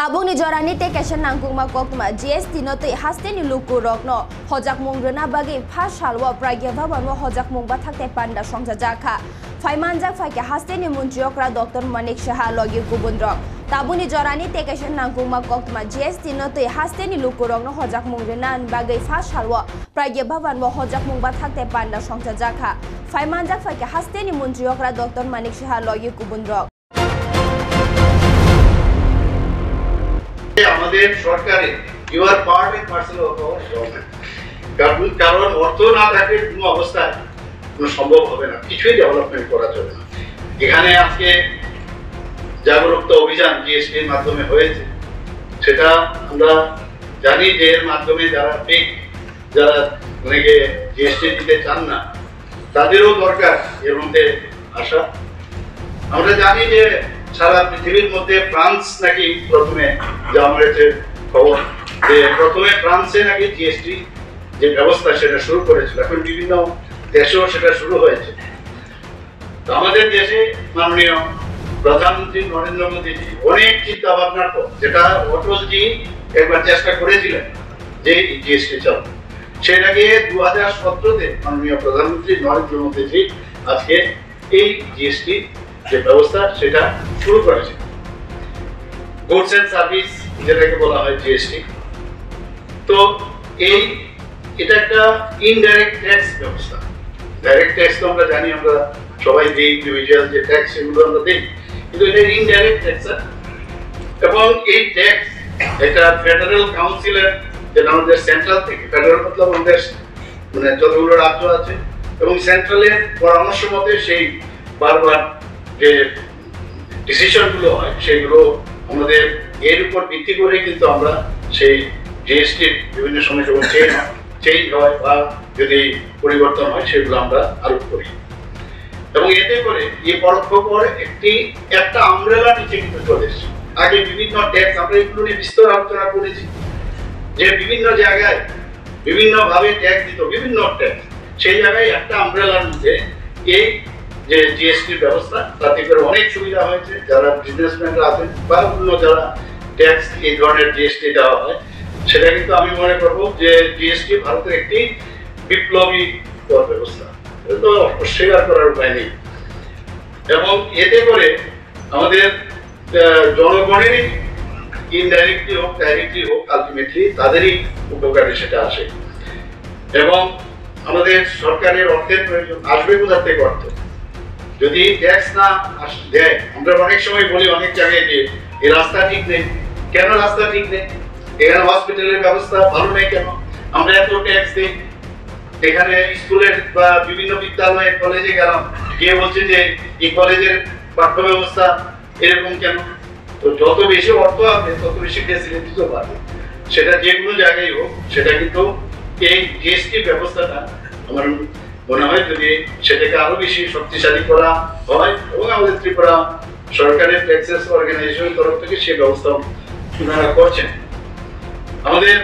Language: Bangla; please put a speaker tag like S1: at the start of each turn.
S1: Tabung ni jorani te keshan nangkung makokma GST no te haste ni luku rokno hojak mungrena bagi pashalwa prageva banwa hojak mungba thakte panda songja jakha Faimanjak faike haste ni munjiokra Dr. Manik Shaha logi gubundrok Tabung ni jorani te keshan nangkung makokma GST no te haste ni luku rokno hojak mungrena bagi pashalwa prageva banwa hojak mungba thakte panda songja jakha Faimanjak faike haste ni munjiokra Dr. Manik Shaha logi gubundrok
S2: আমাদের সরকারে you are part and parcel of our government কারণ অর্থ না থাকলে কোনো অবস্থায় কোনো সম্ভব হবে না কিছুই ডেভেলপমেন্ট করা যাবে না এখানে আজকে জাগরুকতা অভিযান জিএসটি এর মাধ্যমে হয়েছে সেটা আমরা জানি যে এর মাধ্যমে যারা ফেক যারা অনেকে জিএসটি দিতে চান না তাদেরও দরকার এর মধ্যে আসা আমরা জানি যে সারা পৃথিবীর মধ্যে ফ্রান্স নাকি প্রথমে যা হয়েছে খবর যে প্রথমে ফ্রান্সে নাকি জিএসটি যে ব্যবস্থা সেটা শুরু করেছিল এখন বিভিন্ন দেশেও সেটা শুরু হয়েছে তো আমাদের দেশে মাননীয় প্রধানমন্ত্রী নরেন্দ্র মোদীজি অনেক চিন্তা ভাবনার পর যেটা অটলজি একবার চেষ্টা করেছিলেন যে জিএসটি চালু সেটাকে 2017-তে মাননীয় প্রধানমন্ত্রী নরেন্দ্র মোদীজি আজকে এই জিএসটি যে ব্যবস্থা সেটা শুরু করেছে গুডস এন্ড সার্ভিস যেটাকে বলা হয় জিএসটি তো এটা একটা ইনডাইরেক্ট ট্যাক্স ব্যবস্থা ডাইরেক্ট ট্যাক্স তো আমরা জানি আমরা সবাই দিই ইন্ডিভিজুয়াল যে ট্যাক্স সেগুলো আমরা দিই কিন্তু এটা ইনডাইরেক্ট ট্যাক্স এবং এই ট্যাক্স এটা ফেডারেল কাউন্সিলের যেটা আমাদের সেন্ট্রাল থেকে ফেডারেল মতলব আমাদের মানে যতগুলো রাজ্য আছে এবং সেন্ট্রালের পরামর্শ মতে সেই বারবার যে ডিসিশনগুলো হয় সেগুলো আমাদের এর উপর ভিত্তি করে কিন্তু আমরা সেই জিএসটি বিভিন্ন সময় যখন চেঞ্জ হয় বা যদি পরিবর্তন হয় সেগুলো আমরা আরোপ করি এবং এতে করে এই পরোক্ষ কর একটা আমব্রেলা নিচে কিন্তু চলে এসেছে আগে বিভিন্ন ট্যাক্স আমরা এগুলো নিয়ে বিস্তর আলোচনা করেছি যে বিভিন্ন জায়গায় বিভিন্ন ভাবে ট্যাক্স দিত বিভিন্ন ট্যাক্স সেই জায়গায় একটা আমব্রেলার মধ্যে এই যে জিএসটি ব্যবস্থা তাতে করে অনেক সুবিধা হয়েছে যারা বিজনেসম্যানরা আছেন বা অন্য যারা ট্যাক্স এই ধরনের জিএসটি দেওয়া হয় সেটা কিন্তু আমি মনে করব যে জিএসটি ভারতের একটি বিপ্লবী কর ব্যবস্থা এটা তো অস্বীকার করার উপায় নেই এবং এতে করে আমাদের জনগণেরই ইনডাইরেক্টলি হোক ডাইরেক্টলি হোক আলটিমেটলি তাদেরই উপকারে সেটা আসে এবং আমাদের সরকারের অর্থের প্রয়োজন আসবে কোথা থেকে অর্থ যদি ট্যাক্স না দেয় আমরা অনেক সময় বলি অনেক জায়গায় যে এই রাস্তা ঠিক নেই কেন রাস্তা ঠিক নেই এখানে হসপিটালের ব্যবস্থা ভালো নেই কেন আমরা এত ট্যাক্স দিই এখানে স্কুলের বা বিভিন্ন বিদ্যালয়ে কলেজে গেলাম গিয়ে বলছে যে এই কলেজের পাঠ্য ব্যবস্থা এরকম কেন তো যত বেশি অর্থ হবে তত বেশি ফেসিলিটিও পাবে সেটা যে কোনো জায়গায় হোক সেটা কিন্তু এই জিএসটি ব্যবস্থাটা আমার মনে হয় যদি সেটাকে আরো বেশি শক্তিশালী করা হয় এবং আমাদের ত্রিপুরা সরকারের ট্যাক্সেস অর্গানাইজেশনের তরফ থেকে সেই ব্যবস্থা ওনারা করছেন আমাদের